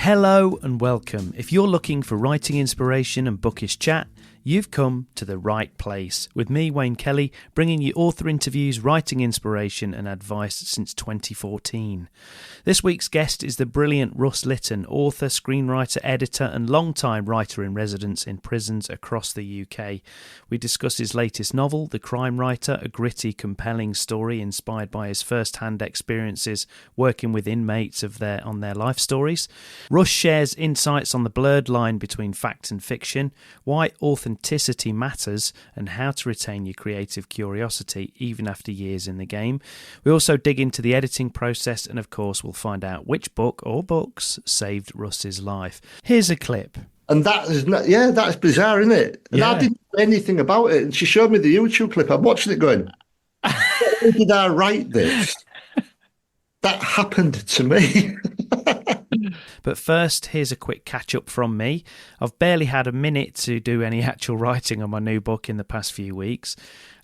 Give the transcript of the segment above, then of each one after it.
Hello and welcome. If you're looking for writing inspiration and bookish chat, you've come to the right place. With me, Wayne Kelly, bringing you author interviews, writing inspiration and advice since 2014. This week's guest is the brilliant Russ Litten, author, screenwriter, editor and long-time writer-in-residence in prisons across the UK. We discuss his latest novel, The Crime Writer, a gritty, compelling story inspired by his first-hand experiences working with inmates on their life stories. Russ shares insights on the blurred line between fact and fiction, why authenticity matters, and how to retain your creative curiosity even after years in the game. We also dig into the editing process and, of course, we'll find out which book or books saved Russ's life. Here's a clip. And that is not, that's bizarre, isn't it? And I didn't know anything about it. And she showed me the YouTube clip. I'm watching it going, how did I write this? That happened to me. But first, here's a quick catch-up from me. I've barely had a minute to do any actual writing on my new book in the past few weeks,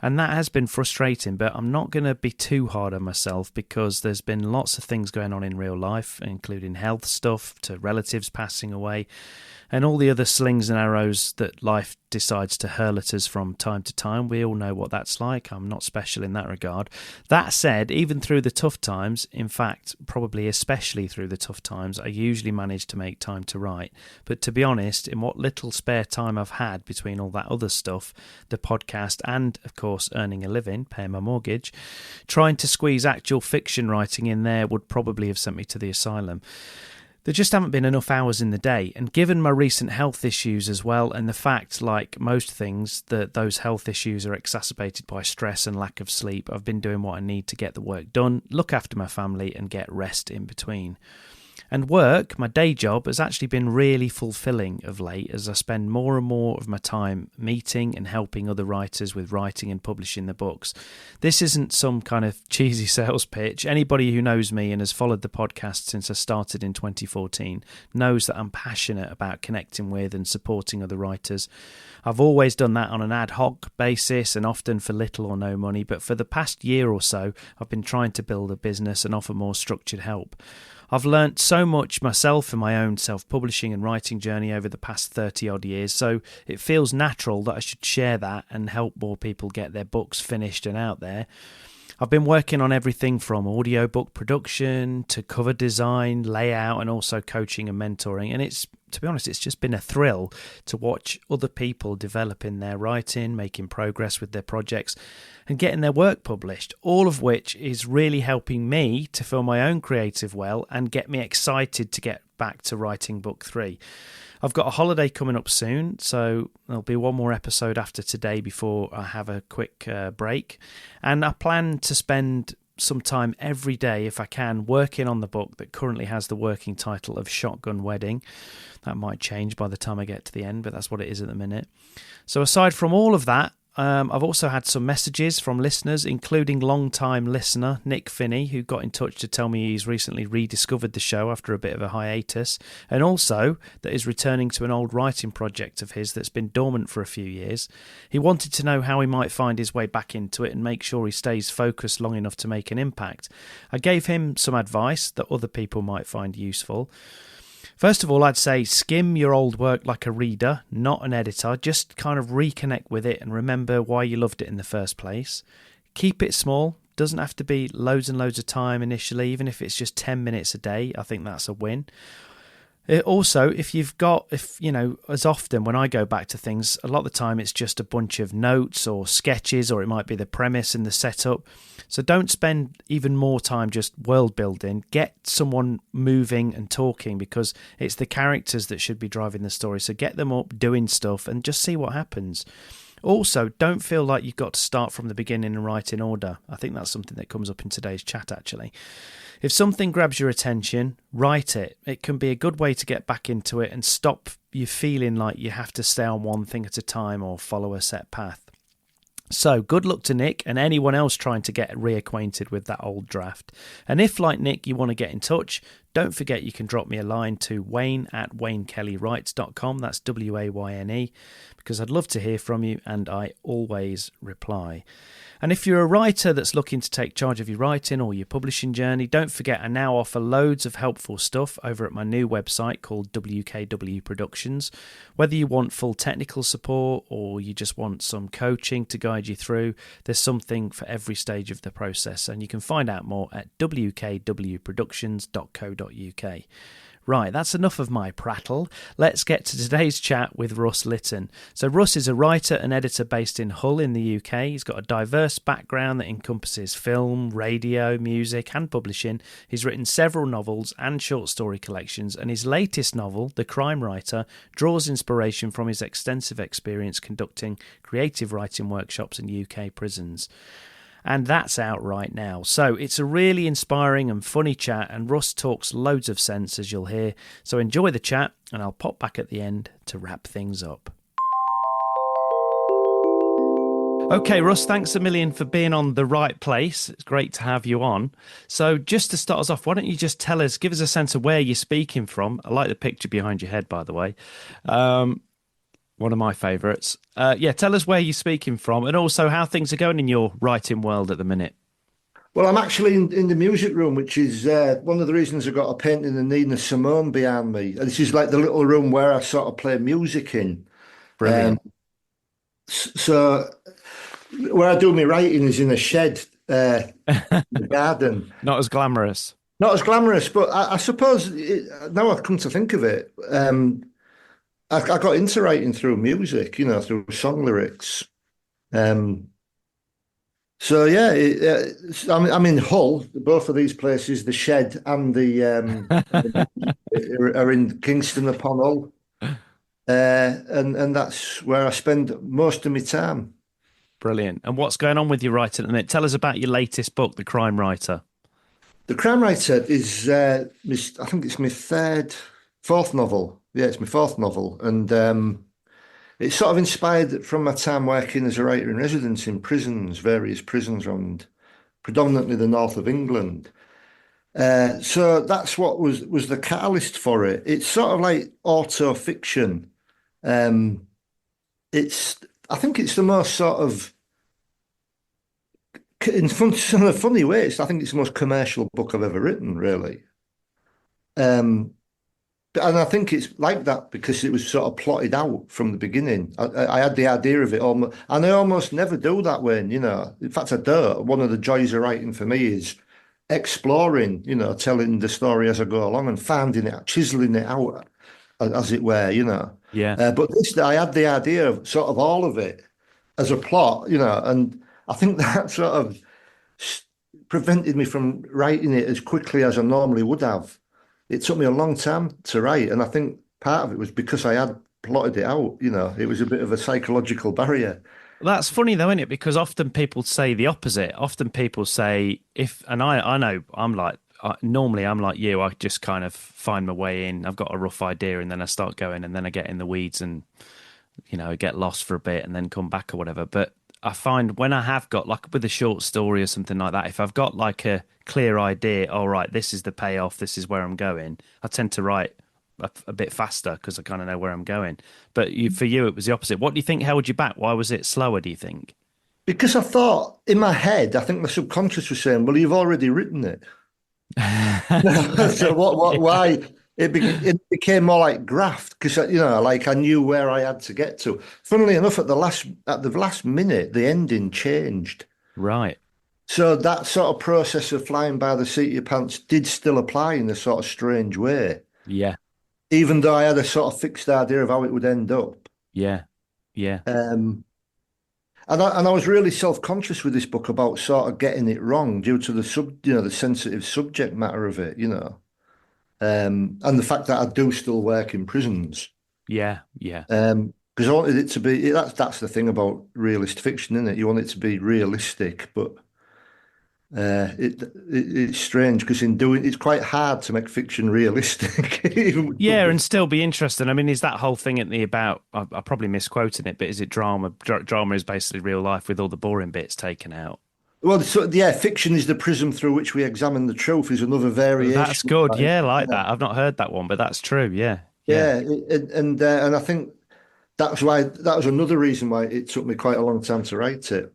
and that has been frustrating, but I'm not going to be too hard on myself because there's been lots of things going on in real life, including health stuff to relatives passing away, and all the other slings and arrows that life decides to hurl at us from time to time. We all know what that's like. I'm not special in that regard. That said, even through the tough times, in fact, probably especially through the tough times, I usually manage to make time to write. But to be honest, in what little spare time I've had between all that other stuff, the podcast and, of course, earning a living, paying my mortgage, trying to squeeze actual fiction writing in there would probably have sent me to the asylum. There just haven't been enough hours in the day, and given my recent health issues as well, and the fact, like most things, that those health issues are exacerbated by stress and lack of sleep, I've been doing what I need to get the work done, look after my family, and get rest in between. And work, my day job, has actually been really fulfilling of late as I spend more and more of my time meeting and helping other writers with writing and publishing the books. This isn't some kind of cheesy sales pitch. Anybody who knows me and has followed the podcast since I started in 2014 knows that I'm passionate about connecting with and supporting other writers. I've always done that on an ad hoc basis and often for little or no money, but for the past year or so, I've been trying to build a business and offer more structured help. I've learnt so much myself in my own self-publishing and writing journey over the past 30-odd years, so it feels natural that I should share that and help more people get their books finished and out there. I've been working on everything from audiobook production to cover design, layout, and also coaching and mentoring, and to be honest, it's just been a thrill to watch other people developing their writing, making progress with their projects, and getting their work published, all of which is really helping me to fill my own creative well and get me excited to get back to writing book 3. I've got a holiday coming up soon, so there'll be one more episode after today before I have a quick break, and I plan to spend some time every day, if I can, working on the book that currently has the working title of Shotgun Wedding. That might change by the time I get to the end, but that's what it is at the minute. So aside from all of that, I've also had some messages from listeners, including long-time listener Nick Finney, who got in touch to tell me he's recently rediscovered the show after a bit of a hiatus, and also that he's returning to an old writing project of his that's been dormant for a few years. He wanted to know how he might find his way back into it and make sure he stays focused long enough to make an impact. I gave him some advice that other people might find useful. First of all, I'd say skim your old work like a reader, not an editor. Just kind of reconnect with it and remember why you loved it in the first place. Keep it small. Doesn't have to be loads and loads of time initially, even if it's just 10 minutes a day. I think that's a win. Also, as often when I go back to things, a lot of the time it's just a bunch of notes or sketches, or it might be the premise and the setup. So don't spend even more time just world building. Get someone moving and talking, because it's the characters that should be driving the story. So get them up doing stuff and just see what happens. Also, don't feel like you've got to start from the beginning and write in order. I think that's something that comes up in today's chat, actually. If something grabs your attention, write it. It can be a good way to get back into it and stop you feeling like you have to stay on one thing at a time or follow a set path. So good luck to Nick and anyone else trying to get reacquainted with that old draft. And if, like Nick, you want to get in touch, Don't forget you can drop me a line to wayne@waynekellyWrites.com. That's WAYNE, because I'd love to hear from you and I always reply. And if you're a writer that's looking to take charge of your writing or your publishing journey, don't forget I now offer loads of helpful stuff over at my new website called WKW Productions. Whether you want full technical support or you just want some coaching to guide you through, there's something for every stage of the process, and you can find out more at wkwproductions.co.uk. Right, that's enough of my prattle. Let's get to today's chat with Russ Litten. So Russ is a writer and editor based in Hull in the UK. He's got a diverse background that encompasses film, radio, music and publishing. He's written several novels and short story collections, and his latest novel, The Crime Writer, draws inspiration from his extensive experience conducting creative writing workshops in UK prisons. And that's out right now. So it's a really inspiring and funny chat, and Russ talks loads of sense, as you'll hear. So enjoy the chat, and I'll pop back at the end to wrap things up. Okay, Russ, thanks a million for being on the right place. It's great to have you on. So just to start us off, why don't you just tell us, give us a sense of where you're speaking from. I like the picture behind your head, by the way. One of my favourites. Tell us where you're speaking from and also how things are going in your writing world at the minute. Well, I'm actually in the music room, which is one of the reasons I got a painting of Nina Simone behind me. And this is like the little room where I sort of play music in. Brilliant. So where I do my writing is in a shed in the garden. Not as glamorous. Not as glamorous, but I suppose now I've come to think of it, I got into writing through music, through song lyrics. So yeah, I'm in Hull. Both of these places, the shed and the are in Kingston upon Hull, and that's where I spend most of my time. Brilliant. And what's going on with your writing at the minute? Tell us about your latest book, The Crime Writer. The Crime Writer is, I think it's my fourth novel. Yeah, it's my fourth novel, and it's sort of inspired from my time working as a writer in residence in prisons, various prisons around predominantly the north of England. So that's what was the catalyst for it. It's sort of like auto fiction. I think it's the most sort of in a funny way. I think it's the most commercial book I've ever written, really. And I think it's like that because it was sort of plotted out from the beginning. I had the idea of it almost, and I almost never do that when, In fact, I don't. One of the joys of writing for me is exploring, telling the story as I go along and finding it, chiseling it out, as it were, Yeah. But I had the idea of sort of all of it as a plot, and I think that sort of prevented me from writing it as quickly as I normally would have. It took me a long time to write, and I think part of it was because I had plotted it out. It was a bit of a psychological barrier. That's funny though, isn't it? Because often people say the opposite. Often people say I know normally I'm like you. I just kind of find my way in. I've got a rough idea, and then I start going, and then I get in the weeds, and get lost for a bit, and then come back or whatever. But I find when I have got like with a short story or something like that, if I've got like a clear idea, all right, this is the payoff, this is where I'm going, I tend to write a bit faster because I kind of know where I'm going. But for you, it was the opposite. What do you think held you back? Why was it slower, do you think? Because I thought in my head, I think my subconscious was saying, well, you've already written it. So why? It became more like graft because like I knew where I had to get to. Funnily enough, at the last minute, the ending changed. Right. So that sort of process of flying by the seat of your pants did still apply in a sort of strange way. Yeah. Even though I had a sort of fixed idea of how it would end up. Yeah. Yeah. And I was really self-conscious with this book about sort of getting it wrong due to the sensitive subject matter of it, and the fact that I do still work in prisons. Yeah. Yeah. Because I wanted it to be, that's the thing about realist fiction, isn't it? You want it to be realistic, but it's strange because it's quite hard to make fiction realistic. Yeah, and still be interesting. I mean, is that whole thing about, I'm probably misquoting it, but is it drama? Drama is basically real life with all the boring bits taken out. Well, so, yeah, fiction is the prism through which we examine the truth is another That's variation. good. Right? Yeah, like Yeah, that. I've not heard that one, but that's true. Yeah, yeah. yeah, and I think that was another reason why it took me quite a long time to write it.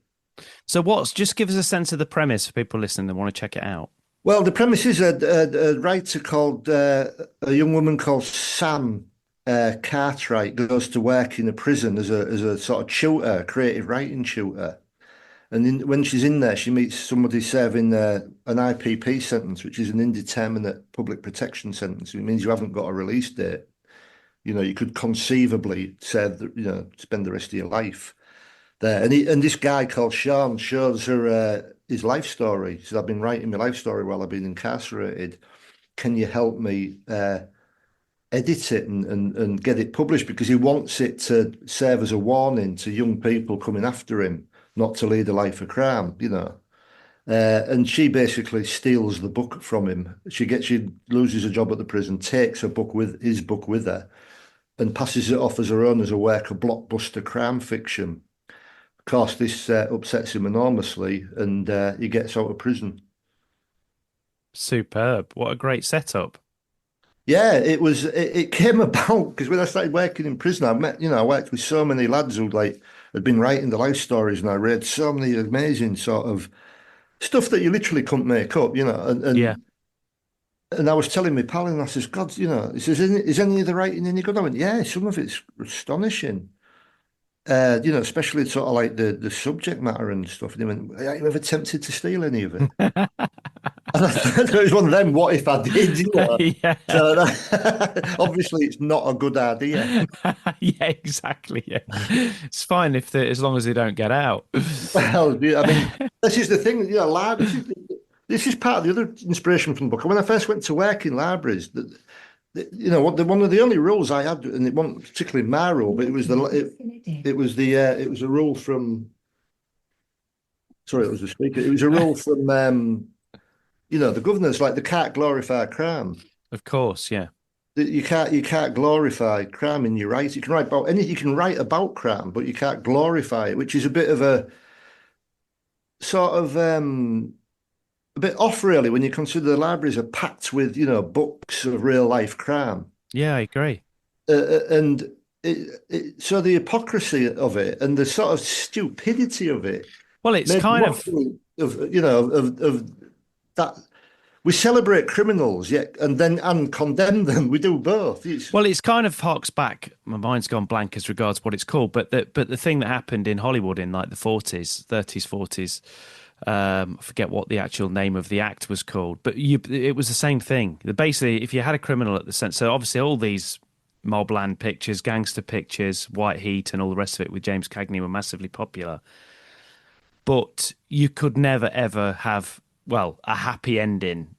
So just give us a sense of the premise for people listening that want to check it out. Well, the premise is a writer called a young woman called Sam Cartwright goes to work in a prison as a sort of tutor, creative writing tutor. And when she's in there, she meets somebody serving an IPP sentence, which is an indeterminate public protection sentence. It means you haven't got a release date. You know, you could conceivably serve, spend the rest of your life there. And this guy called Sean shows her his life story. He said, "I've been writing my life story while I've been incarcerated. Can you help me edit it and get it published? Because he wants it to serve as a warning to young people coming after him, not to lead a life of crime, you know." And she basically steals the book from him. She loses a job at the prison, takes his book with her, and passes it off as her own as a work of blockbuster crime fiction. Of course, this upsets him enormously, and he gets out of prison. Superb. What a great setup. Yeah, it came about because when I started working in prison, I worked with so many lads who like had been writing the life stories, and I read so many amazing sort of stuff that you literally couldn't make up, and Yeah. and I was telling my pal, and I says, God, he says, is any of the writing any good? I went, yeah, some of it's astonishing. Especially sort of like the subject matter and stuff. And he went, are you ever tempted to steal any of it? And I thought it was one of them, what if I did, Yeah. So obviously it's not a good idea. Yeah, exactly. Yeah. It's fine as long as they don't get out. Well, yeah, I mean, this is the thing, this is part of the other inspiration from the book. When I first went to work in libraries, one of the only rules I had, and it wasn't particularly my rule, but it was a rule from, sorry, it was the speaker. It was a rule from, the governors, like they can't glorify crime. Of course, yeah. You can't glorify crime in your writing. You can write about crime, but you can't glorify it, which is a bit of a sort of a bit off really when you consider the libraries are packed with, books of real life crime. Yeah, I agree. And so the hypocrisy of it and the sort of stupidity of it Well, it's made me kind want of of that we celebrate criminals yet and condemn them. We do both. it's kind of harks back. My mind's gone blank as regards what it's called, but the thing that happened in Hollywood in like the 40s, 30s, 40s. I forget what the actual name of the act was called, but it was the same thing. Basically, if you had a criminal at the center, so obviously all these mobland pictures, gangster pictures, White Heat, and all the rest of it with James Cagney were massively popular. But you could never ever have, well, a happy ending,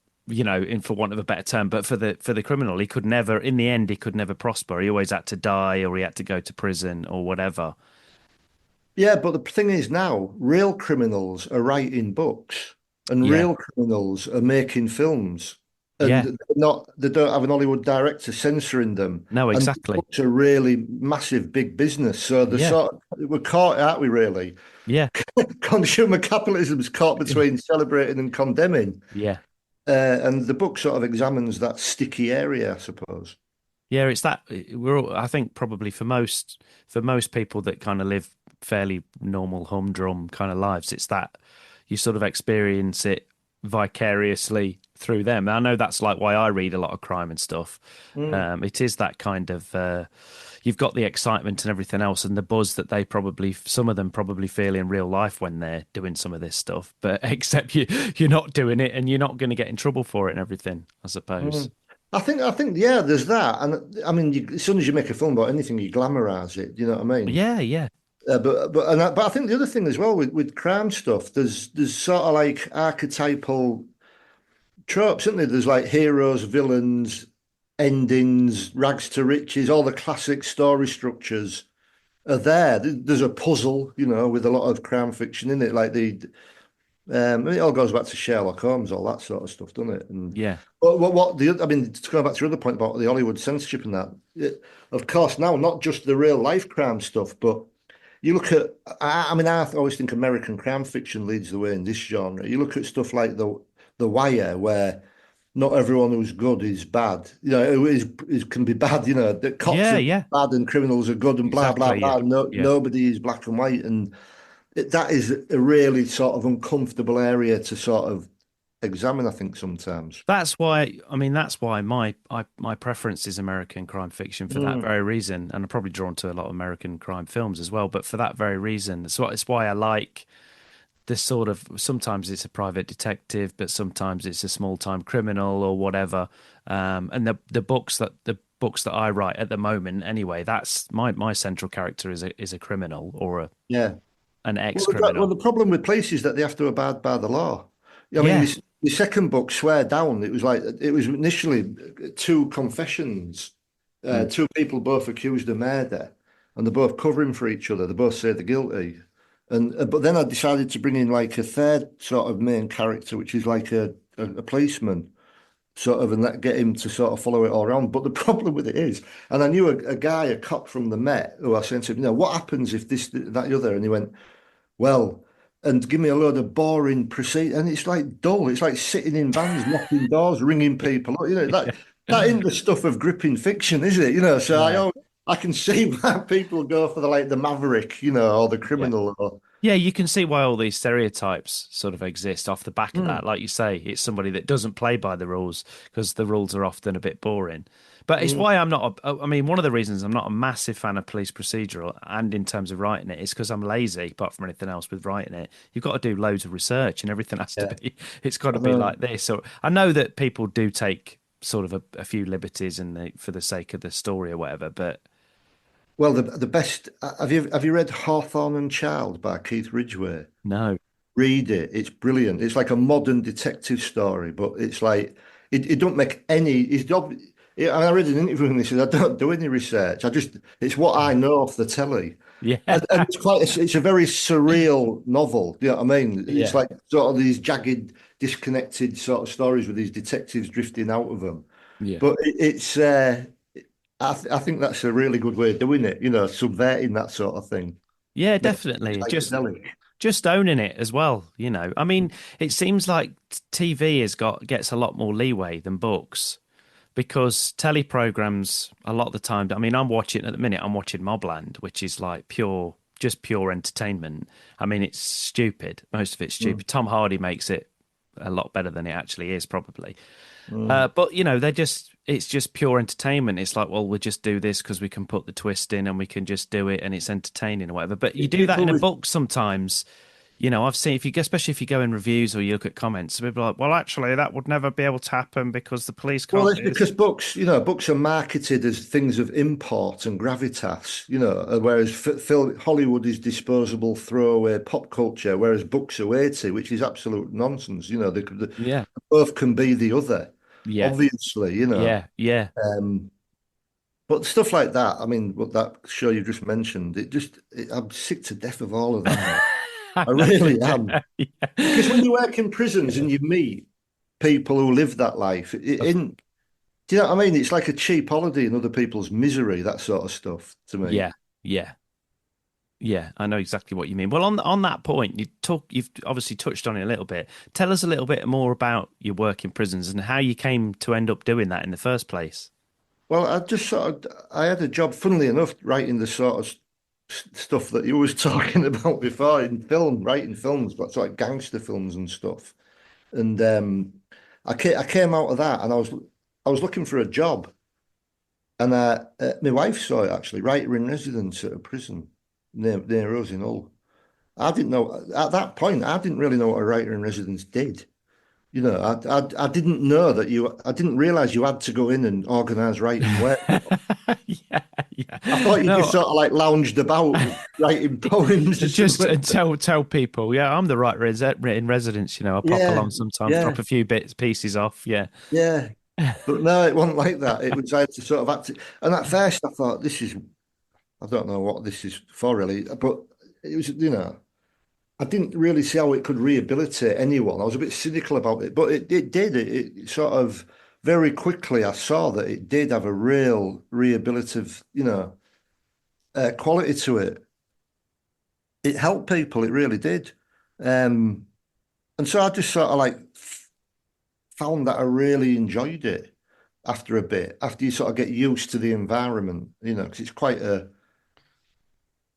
for want of a better term. But for the criminal, he could never, in the end, he could never prosper. He always had to die, or he had to go to prison, or whatever. Yeah, but the thing is now, real criminals are writing books and Yeah, real criminals are making films. And yeah, they don't have an Hollywood director censoring them. no, And exactly. books are really massive, big business. So Yeah, we're caught, aren't we, really? yeah, Consumer capitalism is caught between celebrating and condemning. yeah. And the book sort of examines that sticky area, I suppose. Yeah, it's that I think probably for most people that kind of live fairly normal humdrum kind of lives, it's that you sort of experience it vicariously through them. I know that's like why I read a lot of crime and stuff. Mm. It is that kind of you've got the excitement and everything else and the buzz that some of them probably feel in real life when they're doing some of this stuff, but except you're not doing it and you're not going to get in trouble for it and everything, I suppose. Mm. I think, yeah, there's that, and I mean, as soon as you make a film about anything, you glamorize it. You know what I mean? Yeah, yeah, But I think the other thing as well with crime stuff, there's sort of like archetypal tropes, isn't there? There's like heroes, villains, endings, rags to riches, all the classic story structures are there. There's a puzzle, with a lot of crime fiction in it, like it all goes back to Sherlock Holmes, all that sort of stuff, doesn't it? And yeah. I mean, to go back to your other point about the Hollywood censorship and that, of course, now not just the real life crime stuff, but you look at, I mean, I always think American crime fiction leads the way in this genre. You look at stuff like the Wire, where not everyone who's good is bad. You know, is can be bad. You know, that cops Yeah, are yeah, bad and criminals are good and blah blah exactly. Yeah, blah. No, yeah. nobody is black and white, and that is a really sort of uncomfortable area to sort of examine. I think sometimes. That's why, I mean, that's why my preference is American crime fiction for that Mm, very reason, and I'm probably drawn to a lot of American crime films as well. But for that very reason, it's why I like this sort of. Sometimes it's a private detective, but sometimes it's a small time criminal or whatever. And the books that I write at the moment, anyway, that's my central character is a criminal or yeah. an ex Well, criminal. the problem with police is that they have to abide by the law. I mean, Yeah. the second book, Swear Down, it was initially two confessions, Mm. two people both accused of murder, and they're both covering for each other. They both say they're guilty, and but then I decided to bring in like a third sort of main character, which is like a policeman, sort of, and that get him to sort of follow it all around. But the problem with it is, and I knew a guy, a cop from the Met, who I said to him, what happens if this, that, the other, and he went, well, and give me a load of boring procedure, and it's like dull. It's like sitting in vans, knocking doors, ringing people up. That isn't the stuff of gripping fiction, is it? So No. I can see why people go for the maverick, or the Yeah. criminal. Or Yeah, you can see why all these stereotypes sort of exist off the back of Mm, that. Like you say, it's somebody that doesn't play by the rules because the rules are often a bit boring. But it's mm. why I'm not, I mean, one of the reasons I'm not a massive fan of police procedural and in terms of writing it is because I'm lazy, apart from anything else with writing it. You've got to do loads of research and everything has to Yeah, be, it's got to I be know. like this. So I know that people do take sort of a few liberties for the sake of the story or whatever, but Well, the best. Have you read Hawthorne and Child by Keith Ridgway? no. Read it. It's brilliant. It's like a modern detective story, but it's like it don't make any. I read an interview and he said, "I don't do any research. it's what I know off the telly." Yeah. And it's a very surreal novel. You know what I mean? It's Yeah. like sort of these jagged, disconnected sort of stories with these detectives drifting out of them. Yeah. But I think that's a really good way of doing it. Subverting that sort of thing. Yeah, Make it definitely. psychedelic. Just owning it as well. I mean, it seems like TV gets a lot more leeway than books because telly programs a lot of the time. I mean, at the minute. I'm watching Mobland, which is like just pure entertainment. I mean, it's stupid. Most of it's Mm, stupid. Tom Hardy makes it a lot better than it actually is, probably. mm. But it's just pure entertainment. It's like, well, we'll just do this because we can put the twist in and we can just do it and it's entertaining or whatever. But you do that People in a with book sometimes. I've seen especially if you go in reviews or you look at comments, people are like, well, actually, that would never be able to happen because the police Well, can't it's do this. because books are marketed as things of import and gravitas, whereas Hollywood is disposable, throwaway pop culture, whereas books are weighty, which is absolute nonsense. They Yeah, both can be the other, yeah, obviously. yeah, yeah. Um, but stuff like that, I mean, what that show you just mentioned, I'm sick to death of all of that now. I I know. really am. Because when Yeah. you work in prisons Yeah. and you meet people who live that life, Of- do you know what I mean? It's like a cheap holiday in other people's misery, that sort of stuff to me. yeah, yeah. Yeah, I know exactly what you mean. Well, on that point, you've obviously touched on it a little bit. Tell us a little bit more about your work in prisons and how you came to end up doing that in the first place. Well, I had a job, funnily enough, writing the sort of stuff that you was talking about before in film, writing films, but sort of gangster films and stuff. And I came out of that, and I was looking for a job, and my wife saw it actually, writer in residence at a prison near us in Hull. I didn't know at that point. I didn't really know what a writer in residence did. I didn't know that I didn't realize you had to go in and organize writing work. Yeah, yeah. I thought you just No, sort of like lounged about writing poems or just something. tell people, yeah, I'm the writer in residence. I pop Yeah, along sometimes, yeah, drop a few pieces off. Yeah. yeah. But no, it wasn't like that. It was I had to sort of act. And at first I thought, I don't know what this is for really, but it was, I didn't really see how it could rehabilitate anyone. I was a bit cynical about it, but it did. It sort of very quickly I saw that it did have a real rehabilitative, quality to it. it helped people. It really did. Um, and so I just sort of like found that I really enjoyed it after a bit, after you sort of get used to the environment, because it's quite a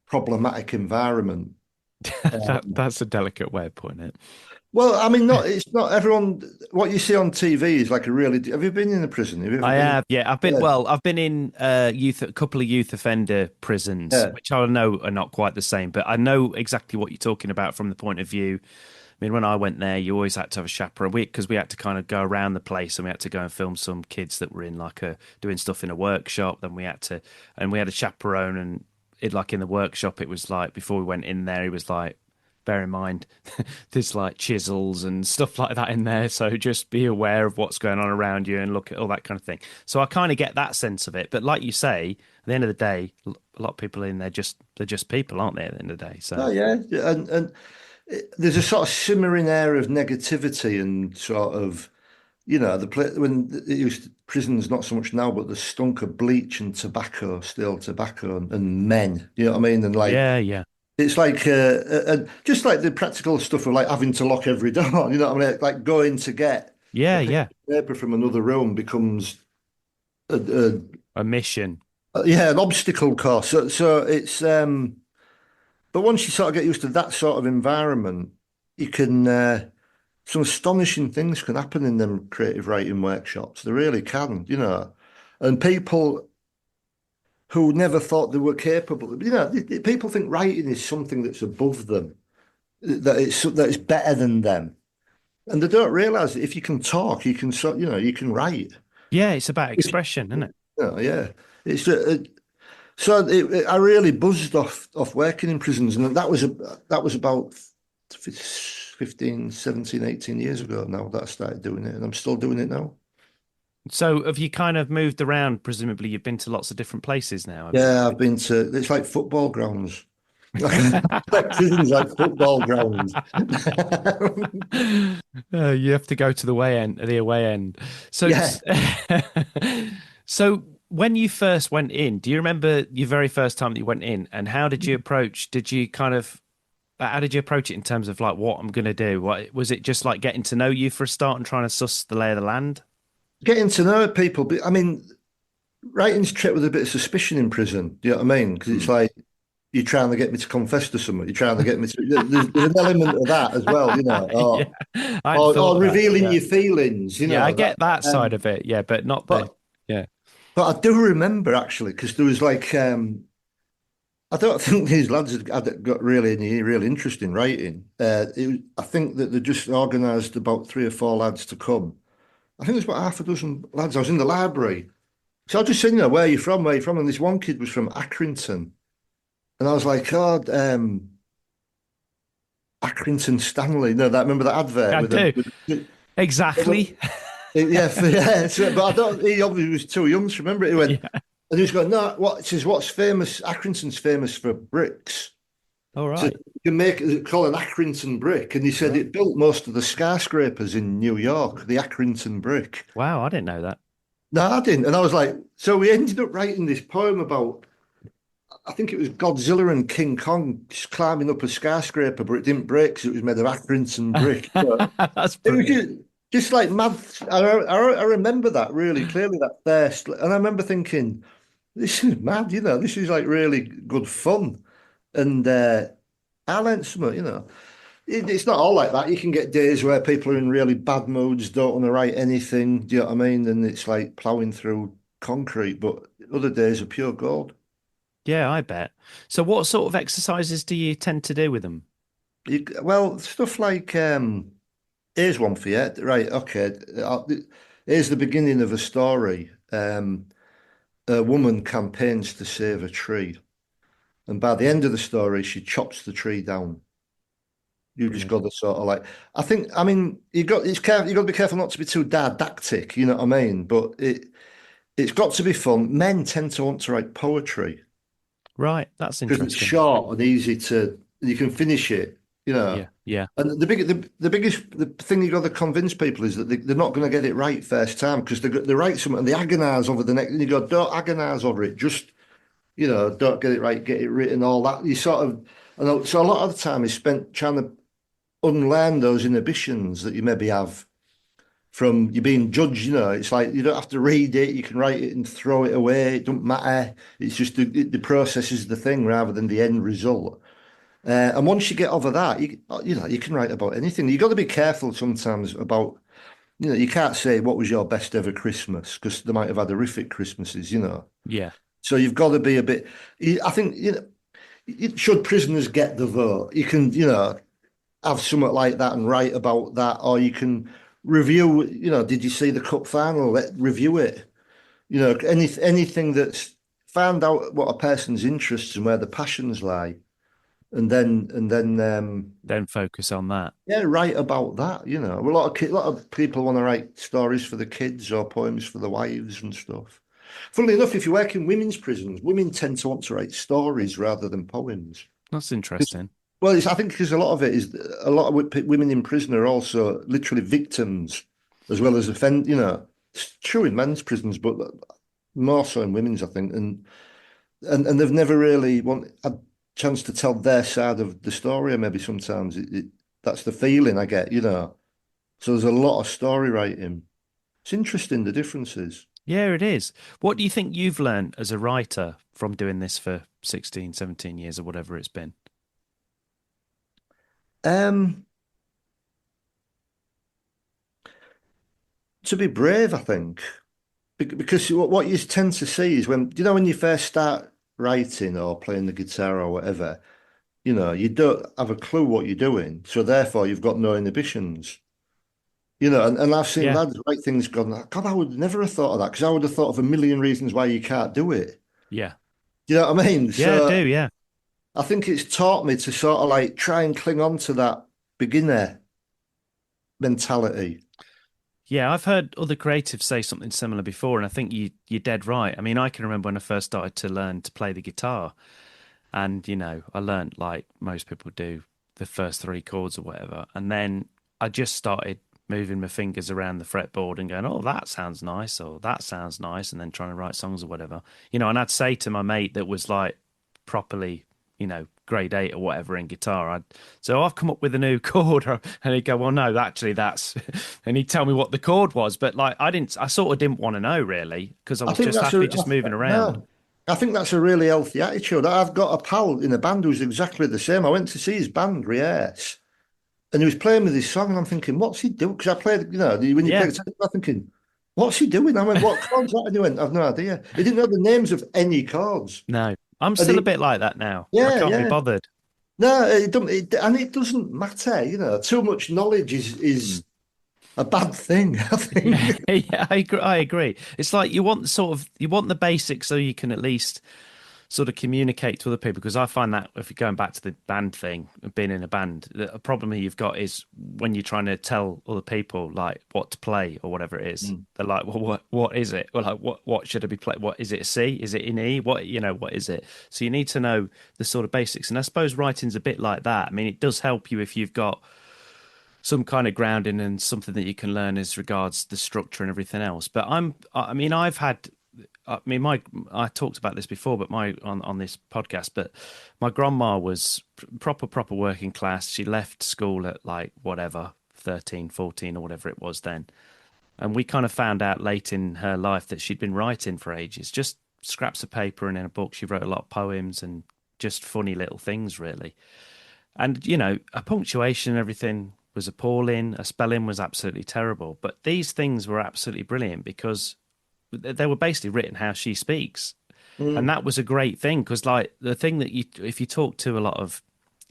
problematic environment. That's a delicate way of putting it. Well, I mean, it's not everyone. What you see on TV is like a really. Have you been in a prison? Have you ever I been? have, yeah. Yeah, I've been in a couple of youth offender prisons, yeah, which I know are not quite the same, but I know exactly what you're talking about from the point of view. I mean, when I went there, you always had to have a chaperone because we had to kind of go around the place and we had to go and film some kids that were in like doing stuff in a workshop. Then we had a chaperone, and it like in the workshop, it was like before we went in there, he was like, bear in mind, there's like chisels and stuff like that in there. So just be aware of what's going on around you and look at all that kind of thing. So I kind of get that sense of it. But like you say, at the end of the day, a lot of people in there they're just people, aren't they? At the end of the day, oh so yeah, and there's a sort of simmering air of negativity and sort of, when it used prisons, not so much now, but the stunk of bleach and tobacco, still tobacco and men. You know what I mean? And like yeah, yeah, it's like just like the practical stuff of like having to lock every door. You know what I mean? Like going to get a yeah, piece yeah. of paper from another room becomes A mission. yeah, an obstacle course. So it's but once you sort of get used to that sort of environment, you can some astonishing things can happen in them creative writing workshops. They really can. And people who never thought they were capable, people think writing is something that's above them, that it's better than them, and they don't realize that if you can talk, you can you can write. Yeah, it's about If, expression, isn't it? yeah, it's so I really buzzed off working in prisons, and that was about 15, 17, 18 years ago now that I started doing it, and I'm still doing it now. So have you kind of moved around? Presumably, you've been to lots of different places now, have you? Yeah, I've been to, it's like football grounds. Like prisons like football grounds. You have to go to the away end. So, Yeah. so when you first went in, do you remember your very first time that you went in, and how did you approach? How did you approach it in terms of like what I'm going to do? What was it just like getting to know you for a start and trying to suss the lay of the land? Getting to know people. But I mean, writing's treated with a bit of suspicion in prison. Do you know what I mean? Because it's Hmm. like you're trying to get me to confess to something. You're trying to get me to. There's an element of that as well, Yeah, or I hadn't or, thought or of that. revealing Yeah, your feelings. yeah, I That. get that side of it. Yeah, but not the. But Yeah, but I do remember actually because there was like I don't think these lads had got really any real interest in writing. I think that they just organised about three or four lads to come. I think there's about half a dozen lads. I was in the library. So I just said, where are you from? Where are you from? And this one kid was from Accrington. And I was like, oh, Accrington Stanley. No, that remember that advert I with them? do exactly. Yeah, yeah. But I don't. He obviously was too young to remember it. He went, Yeah. and he was going, no. What? He says, what's famous? Accrington's famous for bricks. All So right. you can make it call an Accrington brick, and he said Right. it built most of the skyscrapers in New York. The Accrington brick. Wow, I didn't know that. No, I didn't. And I was like, so we ended up writing this poem about. I think it was Godzilla and King Kong just climbing up a skyscraper, but it didn't break because it was made of Accrington brick. But That's it was brilliant. just like mad. I remember that really clearly, that first. And I remember thinking, this is mad, this is like really good fun. And I learned something. It's not all like that. You can get days where people are in really bad moods, don't want to write anything. Do you know what I mean? And it's like plowing through concrete, but other days are pure gold. Yeah, I bet. So, what sort of exercises do you tend to do with them? Well, stuff like here's one for you. Right, okay. Here's the beginning of a story. A woman campaigns to save a tree, and by the end of the story, she chops the tree down. You just Brilliant. got to sort of like, I mean, you got to be careful not to be too didactic, you know what I mean? But it's got to be fun. Men tend to want to write poetry Right, that's because it's interesting. short and easy to, you can finish it, you know. Yeah, yeah. And the thing you got to convince people is that they're not going to get it right first time because they write something and they agonize over the next. And you go, don't agonize over it. Just don't get it right, get it written. All that you sort of. So a lot of the time is spent trying to unlearn those inhibitions that you maybe have from you being judged. It's like you don't have to read it, you can write it and throw it away. It doesn't matter. It's just the process is the thing rather than the end result. And once you get over that, you can write about anything. You've got to be careful sometimes about, you can't say what was your best ever Christmas because they might have had horrific Christmases. Yeah. So you've got to be a bit. I think should prisoners get the vote, you can have something like that and write about that, or you can review. Did you see the cup final? Review it. Anything that's find out what a person's interests and where the passions lie, and then Then focus on that. yeah, write about that. A lot of people want to write stories for the kids or poems for the wives and stuff. Funnily enough, if you work in women's prisons, women tend to want to write stories rather than poems. That's interesting. Well, I think because a lot of it is a lot of women in prison are also literally victims as well as offend. It's true in men's prisons, but more so in women's, I think. And they've never really had a chance to tell their side of the story. Or maybe sometimes that's the feeling I get. So there's a lot of story writing. It's interesting the differences. Yeah, it is. What do you think you've learned as a writer from doing this for 16, 17 years or whatever it's been? Um, to be brave, I think. Because what you tend to see is when you first start writing or playing the guitar or whatever, you don't have a clue what you're doing. So therefore, you've got no inhibitions. And I've seen Yeah. lads write things going, God, I would never have thought of that because I would have thought of a million reasons why you can't do it. Yeah. Do you know what I mean? Yeah, I So do. Yeah. I think it's taught me to sort of like try and cling on to that beginner mentality. Yeah, I've heard other creatives say something similar before, and I think you're dead right. I mean, I can remember when I first started to learn to play the guitar, and I learned like most people do the first three chords or whatever, and then I just started moving my fingers around the fretboard and going, "Oh, that sounds nice," or "That sounds nice," and then trying to write songs or whatever. And I'd say to my mate that was like properly, grade eight or whatever in guitar. So I've come up with a new chord, and he'd go, "Well, no, actually, that's," and he'd tell me what the chord was. But like, I sort of didn't want to know really because I I was think just that's happy just moving around. no. I think that's a really healthy attitude. I've got a pal in a band who's exactly the same. I went to see his band rehearse, and he was playing with his song, and I'm thinking, what's he doing? Because I played, when you play Yeah, guitar, I'm thinking, what's he doing? I went, what chords that? And he went, I've no idea. He didn't know the names of any chords. no, I'm And still a bit like that now. I yeah, can't be yeah. bothered. No, and it doesn't matter. Too much knowledge is a bad thing, I think. Yeah, yeah, I agree. I agree. It's like you want the basics so you can at least sort of communicate to other people. Because I find that if you're going back to the band thing, being in a band, a problem you've got is when you're trying to tell other people like what to play or whatever it is. Mm. They're like, "Well, what is it? Well, like what should I be playing? What is it? A C? Is it in E? What is it?" So you need to know the sort of basics. And I suppose writing's a bit like that. I mean, it does help you if you've got some kind of grounding and something that you can learn as regards the structure and everything else. But I mean, I talked about this before, but on this podcast, but my grandma was proper working class. She left school at like whatever, 13, 14 or whatever it was then. And we kind of found out late in her life that she'd been writing for ages, just scraps of paper and in a book. She wrote a lot of poems and just funny little things, really. And, a punctuation and everything was appalling. A spelling was absolutely terrible. But these things were absolutely brilliant because they were basically written how she speaks. And Mm. that was a great thing because, like, the thing that if you talk to a lot of,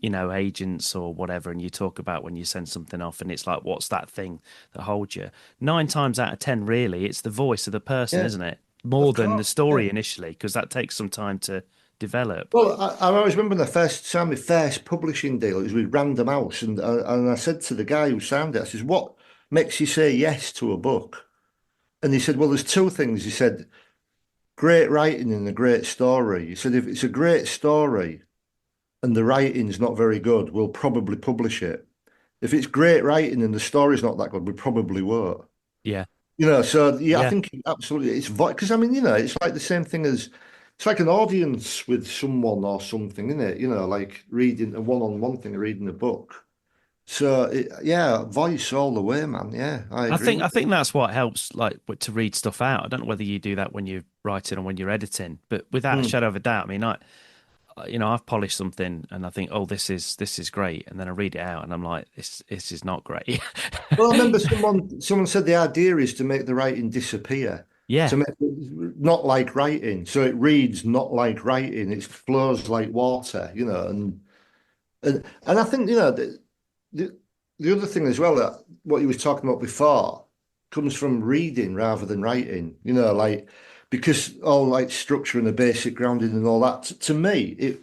agents or whatever, and you talk about when you send something off and it's like, what's that thing that holds you? 9 times out of 10, really, it's the voice of the person, Yeah, isn't it? of More than the course. Yeah. story initially, because that takes some time to develop. Well, I always remember the first time my first publishing deal, it was with Random House, and I said to the guy who signed it, I says, "What makes you say yes to a book?" And he said, "Well, there's two things." He said, "Great writing and a great story." He said, "If it's a great story and the writing's not very good, we'll probably publish it. If it's great writing and the story's not that good, we probably won't." Yeah. So yeah, I Yeah. think absolutely it's because I mean, it's like the same thing as it's like an audience with someone or something, isn't it? You know, like reading a one-on-one thing, reading a book. So yeah, voice all the way, man. Yeah, I agree I with you. think that's what helps, like to read stuff out. I don't know whether you do that when you're writing or when you're editing, but without a Hmm. shadow of a doubt, I mean, I've polished something and I think, oh, this is great, and then I read it out and I'm like, this is not great. Well, I remember someone said the idea is to make the writing disappear, Yeah, to make it not like writing, so it reads not like writing. It flows like water, you know, and I think the the other thing as well that what you was talking about before comes from reading rather than writing. You know, like because all like structure and the basic grounding and all that. To me,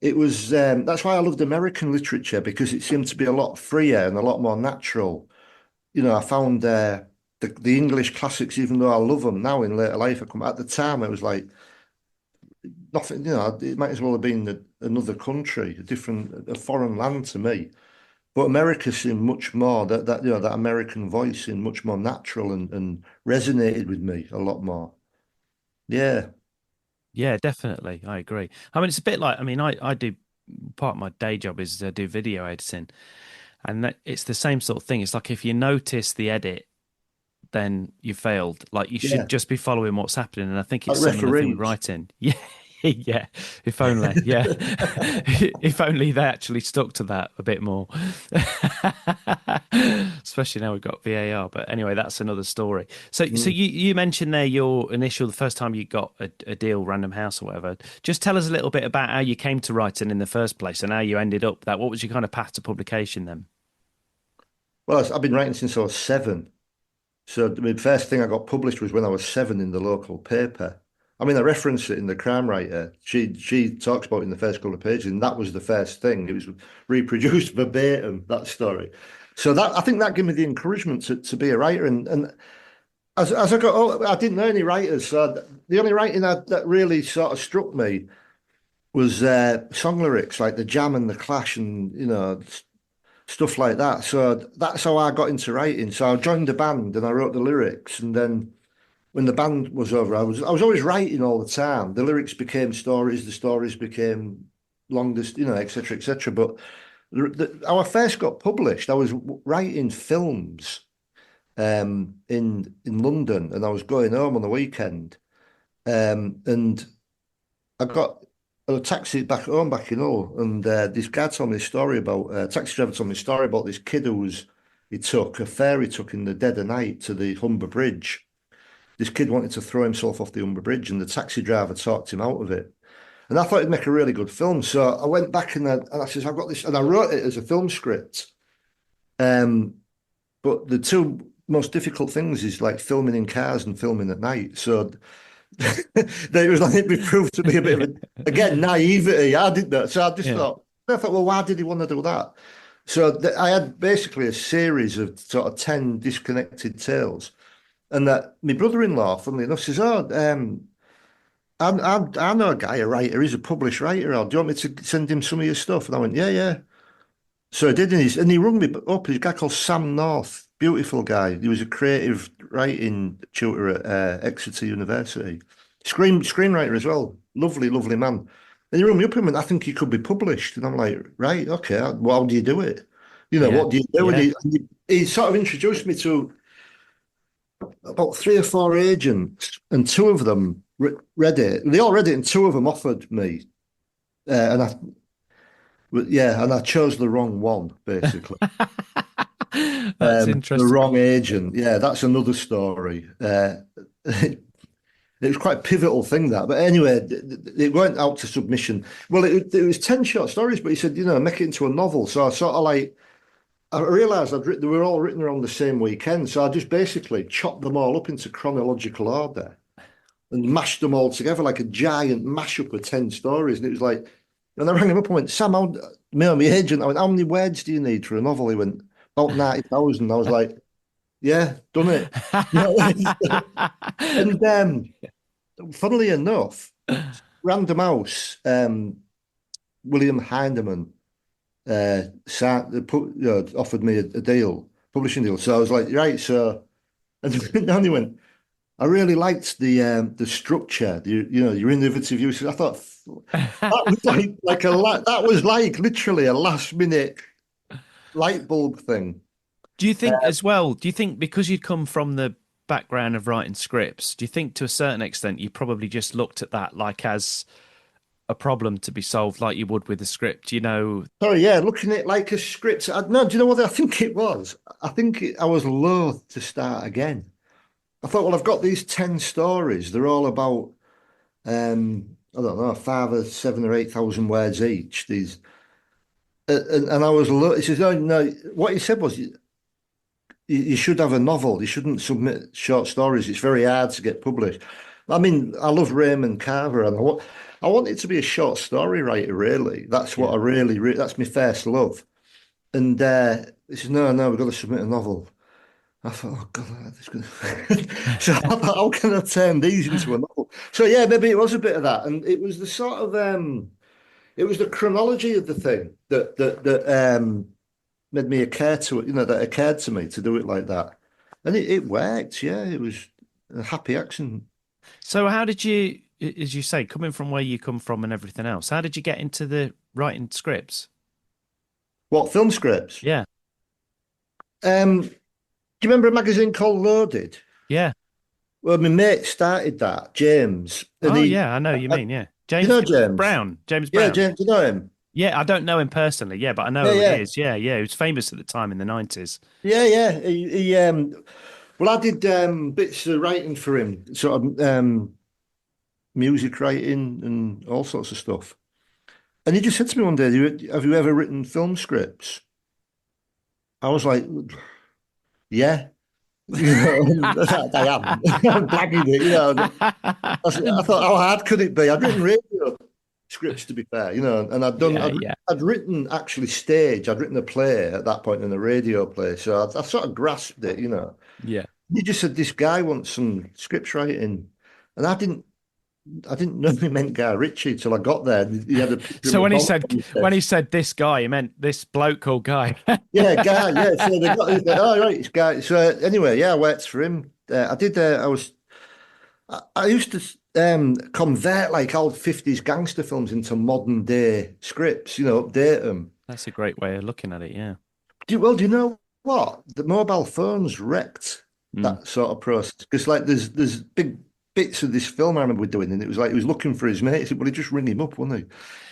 it was that's why I loved American literature because it seemed to be a lot freer and a lot more natural. You know, I found the English classics, even though I love them now in later life, I come at the time it was like nothing. You know, it might as well have been another country, a foreign land to me. But America seemed much more that you know that American voice seemed much more natural and resonated with me a lot more. Yeah, yeah, definitely. I agree. I mean, it's a bit like, I mean, I do part of my day job is I do video editing, and it's the same sort of thing. It's like if you notice the edit, then you failed. Like you should yeah, just be following what's happening. And I think like it's similar thing with referees. writing. Yeah. Yeah. If only. Yeah. If only they actually stuck to that a bit more. Especially now we've got VAR. But anyway, that's another story. So Mm. you mentioned there your initial, the first time you got a deal, Random House or whatever. Just tell us a little bit about how you came to writing in the first place and how you ended up that. What was your kind of path to publication then? Well, I've been writing since I was seven. So the first thing I got published was when I was seven in the local paper. I mean, I reference it in the crime writer. She talks about it in the first couple of pages, and that was the first thing. It was reproduced verbatim, that story. So that I think that gave me the encouragement to be a writer. And as I got older, I didn't know any writers. So the only writing that really sort of struck me was song lyrics like the Jam and the Clash, and you know stuff like that. So that's how I got into writing. So I joined the band and I wrote the lyrics, and then when the band was over, I was always writing all the time. The lyrics became stories, the stories became longest, you know, etc., etc. But how I first got published, I was writing films in London, and I was going home on the weekend, and I got a taxi back home back in Hull, and this guy told me a story about taxi driver told me a story about this kid who was he took a ferry took in the dead of night to the Humber Bridge. This kid wanted to throw himself off the Humber Bridge, and the taxi driver talked him out of it. And I thought it'd make a really good film. So I went back and I says, I've got this, and I wrote it as a film script. Um, but the two most difficult things is like filming in cars and filming at night. So it was like it proved to be a bit of again naivety. I did that, so Yeah. I thought, well, why did he want to do that? So I had basically a series of sort of 10 disconnected tales, and that my brother-in-law, funnily enough, says, "Oh, I know a guy, a writer. He's a published writer. Oh, do you want me to send him some of your stuff?" And I went, "Yeah, yeah." So I did, and he rung me up. He's a guy called Sam North, beautiful guy. He was a creative writing tutor at Exeter University, screenwriter as well. Lovely, lovely man. And he rung me up and went, "I think you could be published." And I'm like, "Right, okay. Well, how do you do it? You know, Yeah. what do you do?" Yeah. He sort of introduced me to about three or four agents, and two of them read it. They all read it, and two of them offered me, and yeah, and I chose the wrong one basically. That's The interesting. wrong agent. Yeah, that's another story. It was quite a pivotal thing that. But anyway, it went out to submission. Well, it was 10 short stories, but he said, make it into a novel. So I sort of like, I realised they were all written around the same weekend. So I just basically chopped them all up into chronological order and mashed them all together like a giant mashup of 10 stories. And it was like, and I rang him up and went, Sam, my agent, I went, how many words do you need for a novel? He went, about 90,000. I was like, yeah, done it. And funnily enough, Random House, William Heinemann, offered me a deal, publishing deal. So I was like, right, so, and then he went, I really liked the structure, your innovative uses. I thought that was that was like literally a last minute light bulb thing. Do you think as well, do you think because you'd come from the background of writing scripts, do you think to a certain extent you probably just looked at that like as a problem to be solved like you would with a script, you know? Sorry, yeah, looking at it like a script. No, do you know what I think it was? I was loath to start again. I thought, well, I've got these 10 stories. They're all about, I don't know, 5 or 7 or 8 thousand words each. And I was, he says, no, no, what he said was, you should have a novel. You shouldn't submit short stories. It's very hard to get published. I mean, I love Raymond Carver, and I wanted to be a short story writer, really. That's what Yeah. I that's my first love. And he says, no, no, we've got to submit a novel. I thought, oh God, this going so I thought, how can I turn these into a novel? So yeah, maybe it was a bit of that, and it was the sort of it was the chronology of the thing that made me occur to it, that occurred to me to do it like that, and it worked. Yeah, it was a happy accident. So how did you, as you say, coming from where you come from and everything else, how did you get into the writing scripts? What film scripts? Yeah. Do you remember a magazine called Loaded? Yeah. Well, my mate started that, James, and Oh yeah, I know you I, mean, yeah. you know James? Brown, James Yeah, Brown. James, do you know him? Yeah, I don't know him personally, yeah, but I Yeah, know who he yeah, is. Yeah, yeah. He was famous at the time in the 90s. yeah, yeah. Well, I did bits of writing for him, sort of music writing and all sorts of stuff. And he just said to me one day, Have you ever written film scripts?" I was like, "Yeah." I am. I'm blagging it. I thought, how hard could it be? I'd written radio scripts, to be fair, and Yeah, yeah, I'd written actually stage. I'd written a play at that point in a radio play, so I sort of grasped it. yeah. He just said this guy wants some script writing, and I didn't know he meant Guy Ritchie till I got there. He had a picture So of a when he bomb said on his when he desk. said this guy, he meant this bloke called Guy. Yeah, Guy. Yeah, so they got. He's like, oh right, it's Guy. So anyway, yeah, I worked for him. I did. I used to convert like old 50s gangster films into modern day scripts. Update them. That's a great way of looking at it, yeah. Do you know what? The mobile phones wrecked Mm. that sort of process because like there's big bits of this film I remember doing, and it was like he was looking for his mate. He said, "Well, he just ring him up, wouldn't he?"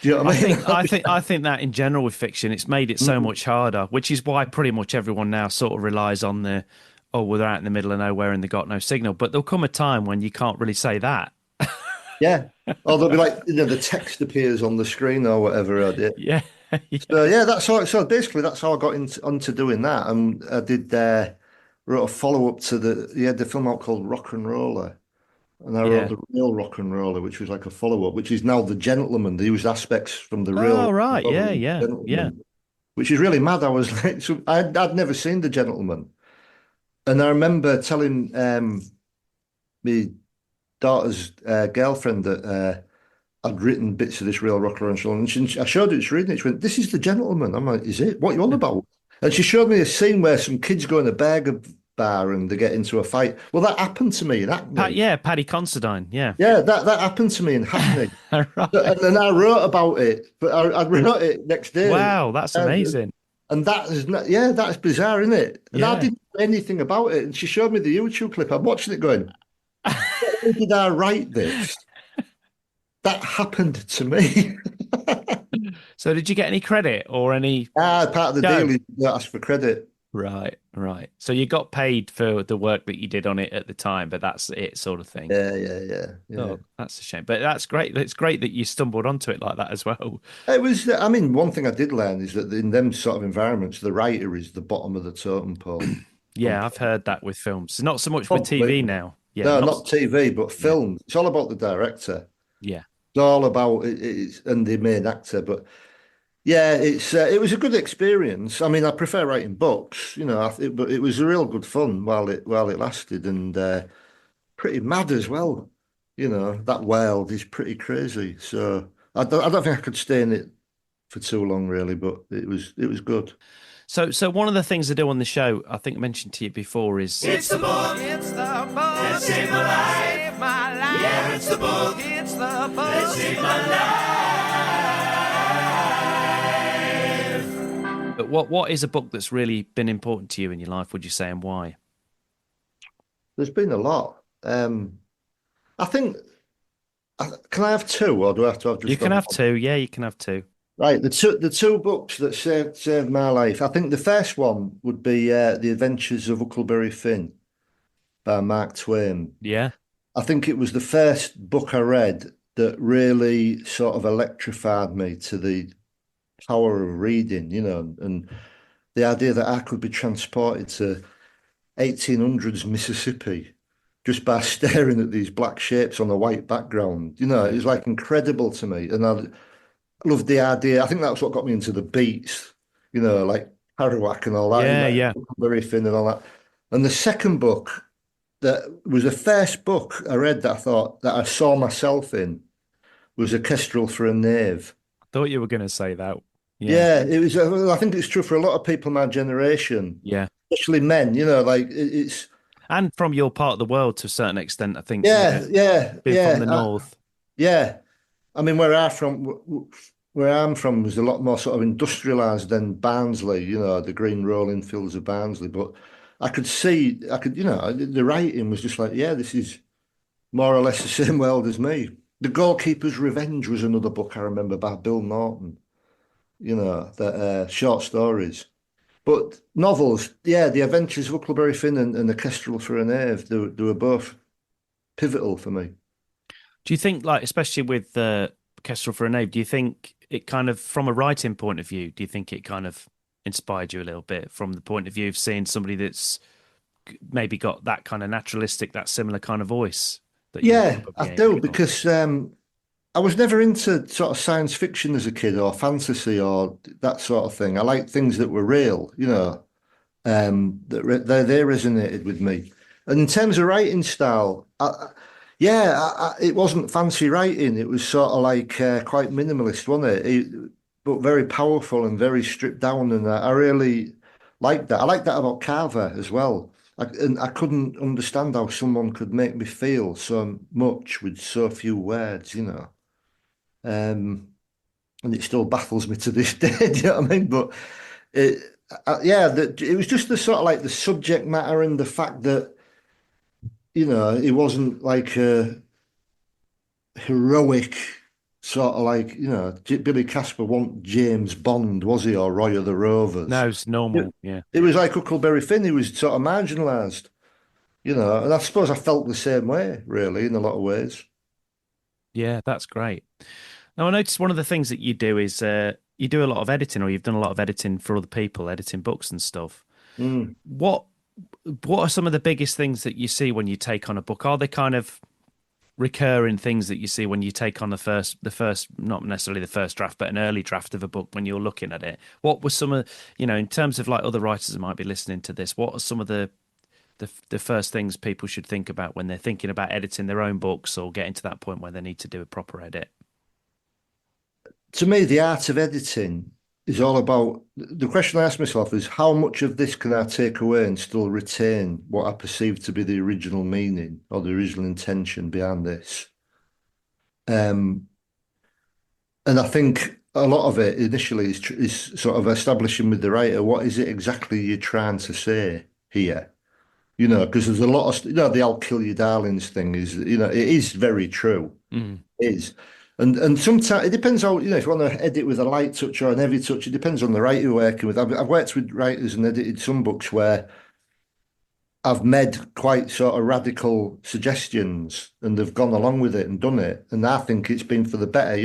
Do you know I what I think I mean? think I think that in general with fiction, it's made it so much harder, which is why pretty much everyone now sort of relies on the, oh, well, they're out in the middle of nowhere and they got no signal. But there'll come a time when you can't really say that. Yeah. Or they'll be like, the text appears on the screen or whatever I did. Yeah, So yeah, yeah, that's how. So basically, that's how I got onto doing that, and I did wrote a follow up to the film out called Rock and Roller. And I wrote yeah. the real rock and roller, which was like a follow-up, which is now the gentleman. They used aspects from the real Oh, rock and right. roller Yeah, in yeah, yeah, gentleman, which is really mad. I was like, I'd never seen the gentleman, and I remember telling my daughter's girlfriend that I'd written bits of this real rock and roll, and I showed her, she reading it. She went, "This is the gentleman." I'm like, "Is it? What are you on about?" And she showed me a scene where some kids go in a burger bar and they get into a fight. Well, that happened to me in Hackney. Yeah, Paddy Considine. Yeah, Yeah, that happened to me in Hackney. And right. then I wrote about it, but I wrote it next day. Wow, that's And, amazing. and that is not, yeah, that's bizarre, isn't it? And I Yeah. didn't know anything about it. And she showed me the YouTube clip. I'm watching it going, how did I write this? That happened to me. So did you get any credit or any Part of the go? deal is you don't ask for credit. Right, right. So you got paid for the work that you did on it at the time, but that's it sort of thing. Yeah, yeah, yeah, yeah. Oh, that's a shame. But that's great. It's great that you stumbled onto it like that as well. It was, I mean, one thing I did learn is that in them sort of environments, the writer is the bottom of the totem pole. Yeah, I've heard that with films. Not so much with TV Completely. now. Yeah, No, not not TV, but yeah, film. It's all about the director. yeah. It's all about and the main actor. But yeah, it was a good experience. I mean, I prefer writing books, but it was a real good fun while it lasted, and pretty mad as well. That world is pretty crazy. So I don't think I could stay in it for too long, really. But it was good. So one of the things I do on the show, I think I mentioned to you before, is It's the book. It's the book that saved my life. Saved my life. Yeah, it's the book. It's the book that saved my life. but what is a book that's really been important to you in your life, would you say, and why? There's been a lot. I think. Can I have two, or do I have to have You just can have have one? two. Yeah, you can have two. Right, the two books that saved my life. I think the first one would be The Adventures of Huckleberry Finn by Mark Twain. Yeah. I think it was the first book I read that really sort of electrified me to the power of reading, and the idea that I could be transported to 1800s Mississippi just by staring at these black shapes on a white background. It Yeah. was like incredible to me. And I loved the idea. I think that's what got me into the beats, like Kerouac and all that, Yeah, yeah. Huckleberry Finn and all that. And the second book that was the first book I read that I thought that I saw myself in was A Kestrel for a Knave. Thought you were going to say that. Yeah. Yeah, it was. I think it's true for a lot of people my generation, Yeah. especially men. Like it's. And from your part of the world to a certain extent, I think, Yeah, yeah, being from the yeah, north. yeah. I mean, where I'm from was a lot more sort of industrialized than Barnsley. The green rolling fields of Barnsley. But the writing was just like, yeah, this is more or less the same world as me. The Goalkeeper's Revenge was another book I remember by Bill Norton. That short stories. But novels, yeah, The Adventures of Huckleberry Finn and The Kestrel for a Knave, they were both pivotal for me. Do you think, like, especially with Kestrel for a Knave, do you think it kind of, from a writing point of view, do you think it kind of inspired you a little bit from the point of view of seeing somebody that's maybe got that kind of naturalistic, that similar kind of voice that you were Yeah, I probably do aiming for? because I was never into sort of science fiction as a kid or fantasy or that sort of thing. I liked things that were real, they resonated with me. And in terms of writing style, it wasn't fancy writing. It was sort of like quite minimalist, wasn't but very powerful and very stripped down. And I really liked that. I liked that about Carver as well. And I couldn't understand how someone could make me feel so much with so few words. Um, and it still baffles me to this day. Do you know what I mean? But it, it was just the sort of like the subject matter and the fact that it wasn't like a heroic sort of like Billy Casper wasn't James Bond, was he, or Roy of the Rovers? No, it's It, normal. Yeah. it was like Huckleberry Finn. He was sort of marginalised, and I suppose I felt the same way, really, in a lot of ways. Yeah, that's great. Now, I noticed one of the things that you do is you do a lot of editing, or you've done a lot of editing for other people, editing books and stuff. Mm. What what are some of the biggest things that you see when you take on a book? Are they kind of recurring things that you see when you take on the first, not necessarily the first draft, but an early draft of a book when you're looking at it? What were some of, in terms of like other writers that might be listening to this, what are some of the first things people should think about when they're thinking about editing their own books or getting to that point where they need to do a proper edit? To me, the art of editing is all about the question I ask myself is how much of this can I take away and still retain what I perceive to be the original meaning or the original intention behind this? Um, and I think a lot of it initially is sort of establishing with the writer what is it exactly you're trying to say here? Because there's a lot of the "I'll kill your darlings" thing is it is very true. Mm. It is. And sometimes it depends how, if you want to edit with a light touch or an heavy touch, it depends on the writer you're working with. I've worked with writers and edited some books where I've made quite sort of radical suggestions and they've gone along with it and done it. And I think it's been for the better.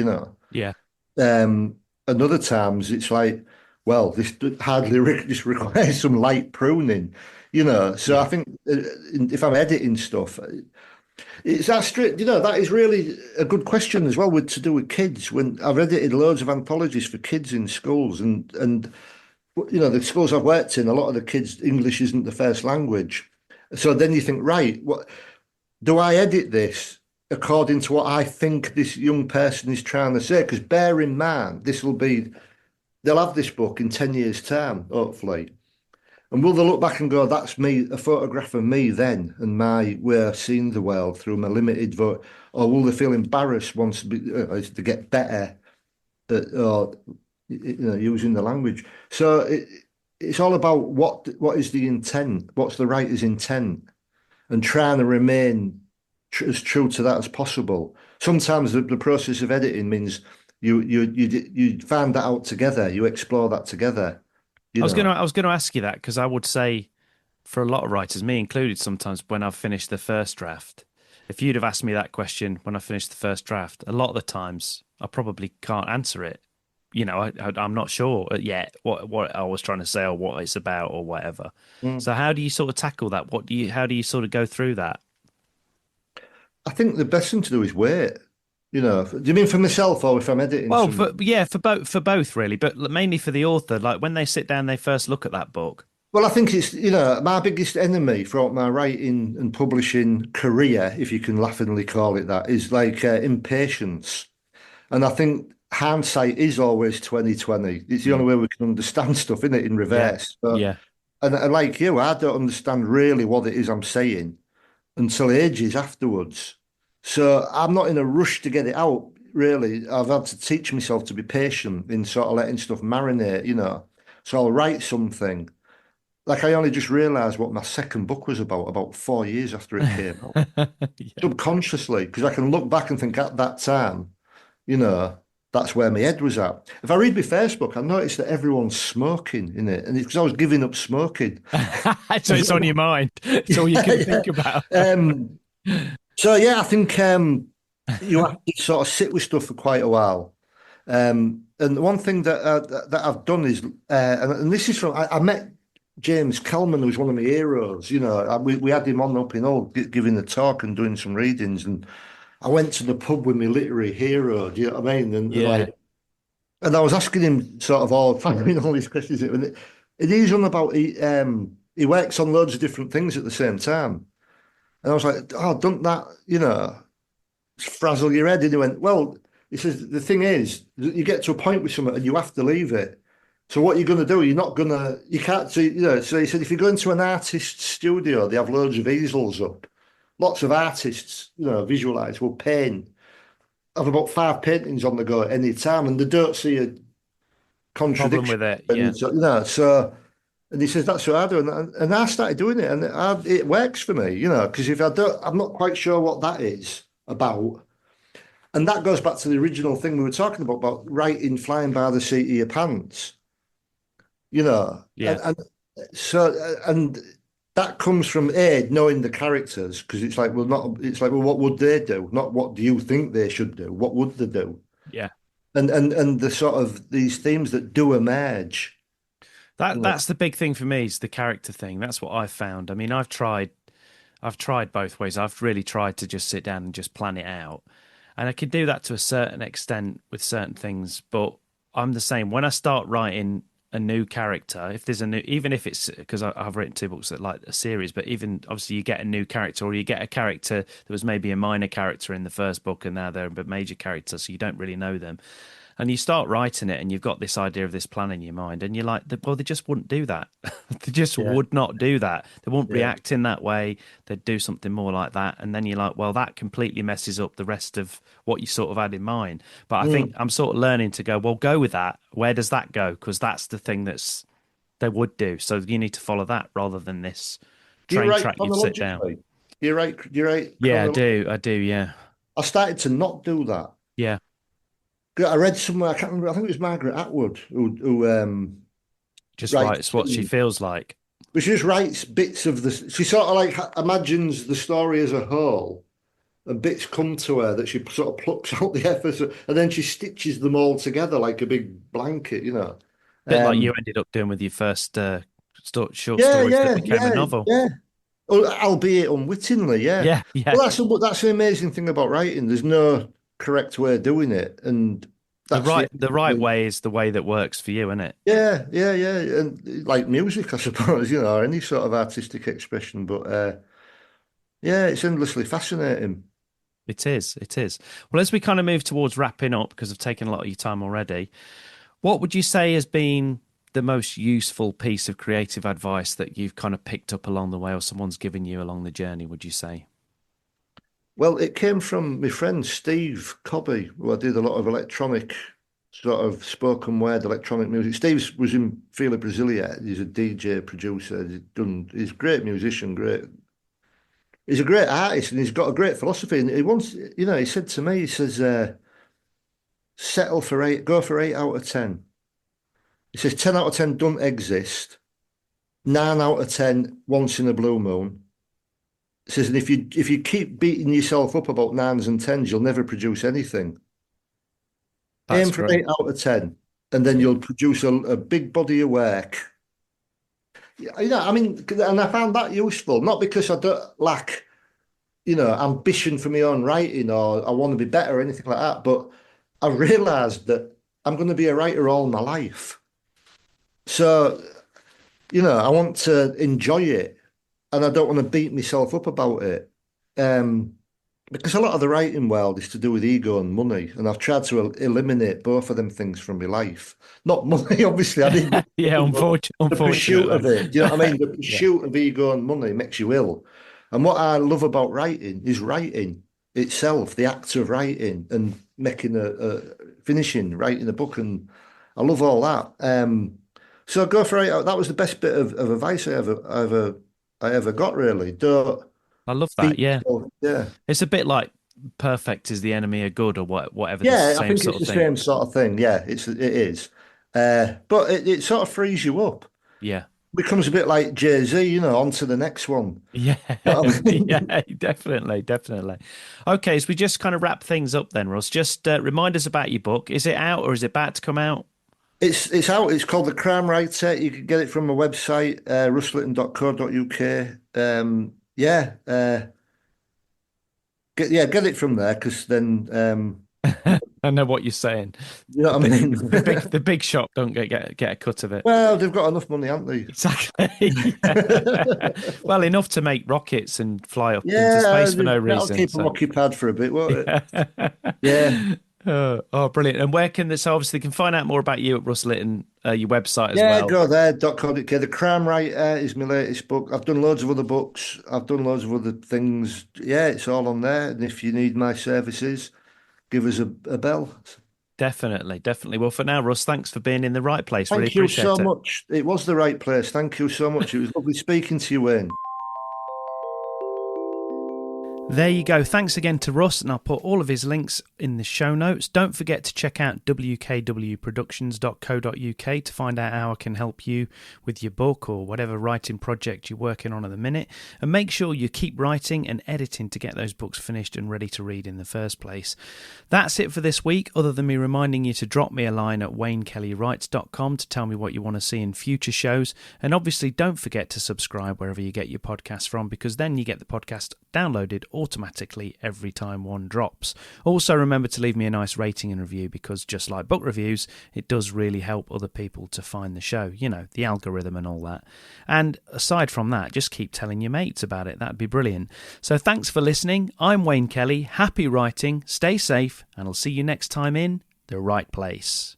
Yeah. And other times it's like, well, this just requires some light pruning. So I Yeah. think if I'm editing stuff, it's that strict, that is really a good question as well with to do with kids. When I've edited loads of anthologies for kids in schools and the schools I've worked in, a lot of the kids, English isn't the first language. So then you think, right, what do I edit this according to what I think this young person is trying to say? Because bear in mind, this will be they'll have this book in 10 years' time, hopefully. And will they look back and go, that's me, a photograph of me then, and my way of seeing the world through my limited vote? Or will they feel embarrassed once to get better at, or, using the language? So it's all about what is the intent? What's the writer's intent? And trying to remain as true to that as possible. Sometimes the process of editing means you find that out together, you explore that together. I was gonna ask you that because I would say for a lot of writers, me included, sometimes when I've finished the first draft, if you'd have asked me that question when I finished the first draft, a lot of the times I probably can't answer it. I'm not sure yet what I was trying to say or what it's about or whatever. Mm. So how do you sort of tackle that? How do you sort of go through that? I think the best thing to do is wait. Do you mean for myself or if I'm editing Well, something? for both really, but mainly for the author. Like when they sit down, they first look at that book. Well, I think it's, my biggest enemy throughout my writing and publishing career, if you can laughingly call it that, is like impatience. And I think hindsight is always 2020. It's the only Mm. way we can understand stuff, isn't it, in Yeah, reverse. But yeah. and like you, I don't understand really what it is I'm saying until ages afterwards. So I'm not in a rush to get it out, really. I've had to teach myself to be patient in sort of letting stuff marinate. So I'll write something. Like I only just realised what my second book was about 4 years after it came out. Yeah. Subconsciously, because I can look back and think at that time, you know, that's where my head was at. If I read my first book, I noticed that everyone's smoking in it. And it's because I was giving up smoking. So it's on your mind. It's all you can think about. Um, so yeah, I think you have to sort of sit with stuff for quite a while. And one thing that I've done is, and this is from I met James Kelman, who's one of my heroes. We had him on up in Hull giving a talk and doing some readings, and I went to the pub with my literary hero. Do you know what I mean? Yeah. And I was asking him sort of all these questions, and he's on about he works on loads of different things at the same time. And I was like, oh, don't that, frazzle your head? And he went, well, he says, the thing is, you get to a point with something and you have to leave it. So what you're going to do, you can't see, so he said, if you go into an artist's studio, they have loads of easels up. Lots of artists, visualize, will paint, have about 5 paintings on the go at any time, and they don't see a Problem contradiction. with it. Yeah. And and he says, that's what I do. And I started doing it, and it works for me, because if I don't, I'm not quite sure what that is about. And that goes back to the original thing we were talking about writing flying by the seat of your pants, Yeah. and that comes from knowing the characters, because it's like, well, what would they do? Not what do you think they should do? What would they do? Yeah. And the sort of these themes that do emerge. That's the big thing for me is the character thing. That's what I've found. I mean, I've tried both ways. I've really tried to just sit down and just plan it out. And I can do that to a certain extent with certain things, but I'm the same. When I start writing a new character, if there's even if it's because I've written 2 books that like a series, but even obviously you get a new character or you get a character that was maybe a minor character in the first book and now they're a major character, so you don't really know them. And you start writing it and you've got this idea of this plan in your mind and you're like, well, they just wouldn't do that. They just would not do that. They wouldn't react in that way. They'd do something more like that. And then you're like, well, that completely messes up the rest of what you sort of had in mind. But I think I'm sort of learning to go, well, go with that. Where does that go? Because that's the thing they would do. So you need to follow that rather than this train track you've sit down. You're right. Yeah, I do. Yeah. I started to not do that. Yeah. I read somewhere, I can't remember, I think it was Margaret Atwood who just writes what she feels like. But she just writes bits of she sort of like imagines the story as a whole, and bits come to her that she sort of plucks out the effort, and then she stitches them all together like a big blanket, Bit like you ended up doing with your first short stories that became a novel. Yeah. Albeit unwittingly, yeah. Yeah, yeah. Well, that's the amazing thing about writing. There's no correct way of doing it, and the right way is the way that works for you, isn't it? Yeah, and like music, I suppose, or any sort of artistic expression. But yeah, it's endlessly fascinating. It is. Well, as we kind of move towards wrapping up, because I've taken a lot of your time already, What would you say has been the most useful piece of creative advice that you've kind of picked up along the way, or someone's given you along the journey, would you say? Well, it came from my friend Steve Cobby, who I did a lot of electronic, sort of spoken word electronic music. Steve was in Fila Brasilia. He's a DJ producer. He's a great musician, great. He's a great artist, and he's got a great philosophy. And he once, he said to me, he says, settle for 8, go for 8 out of 10. He says 10 out of 10 don't exist. 9 out of 10 once in a blue moon. He says, and if you keep beating yourself up about 9s and 10s, you'll never produce anything. That's Aim for great. 8 out of 10, and then you'll produce a big body of work. I mean, and I found that useful, not because I don't lack, ambition for my own writing or I want to be better or anything like that, but I realised that I'm going to be a writer all my life. So, I want to enjoy it, and I don't want to beat myself up about it. Because a lot of the writing world is to do with ego and money, and I've tried to eliminate both of them things from my life. Not money, obviously. I didn't. Yeah, The pursuit of it. Do you know what I mean? The Yeah. pursuit of ego and money makes you ill. And what I love about writing is writing itself, the act of writing and making writing a book, and I love all that. So go for it. That was the best bit of advice I ever got. Really, don't I love that. beat Yeah. yourself. Yeah. It's a bit like perfect is the enemy of good, or whatever. Yeah, The I same think sort it's of the thing. same sort of thing. Yeah, it is. But it sort of frees you up. Yeah. Becomes a bit like Jay-Z, on to the next one. Yeah. You know what I mean? Yeah, definitely. Okay, so we just kind of wrap things up then, Russ. Just remind us about your book. Is it out or is it about to come out? It's out. It's called The Crime Writer. You can get it from my website, russlitten.co.uk. Get it from there, because then I know what you're saying. you know what I mean. The big shop don't get a cut of it. Well, they've got enough money, haven't they? Exactly. Well, enough to make rockets and fly up into Yeah, space for no that'll reason. keep them So. occupied for a bit, won't it? Yeah. Yeah. Oh, brilliant. And where can this, obviously, they can find out more about you at Russ Litten, your website as Yeah, well. go there, .co.uk. The Crime Writer is my latest book. I've done loads of other books. I've done loads of other things. Yeah, it's all on there. And if you need my services, give us a bell. Definitely. Well, for now, Russ, thanks for being in the right place. Really Thank you appreciate so it. much. It was the right place. Thank you so much. It was lovely speaking to you, Wayne. There you go. Thanks again to Russ, and I'll put all of his links in the show notes. Don't forget to check out wkwproductions.co.uk to find out how I can help you with your book or whatever writing project you're working on at the minute. And make sure you keep writing and editing to get those books finished and ready to read in the first place. That's it for this week, other than me reminding you to drop me a line at waynekellyWrites.com to tell me what you want to see in future shows. And obviously, don't forget to subscribe wherever you get your podcasts from, because then you get the podcast downloaded automatically every time one drops. Also, remember to leave me a nice rating and review, because just like book reviews, it does really help other people to find the show, the algorithm and all that. And aside from that, just keep telling your mates about it. That'd be brilliant. So thanks for listening. I'm Wayne Kelly. Happy writing, stay safe, and I'll see you next time in the right place.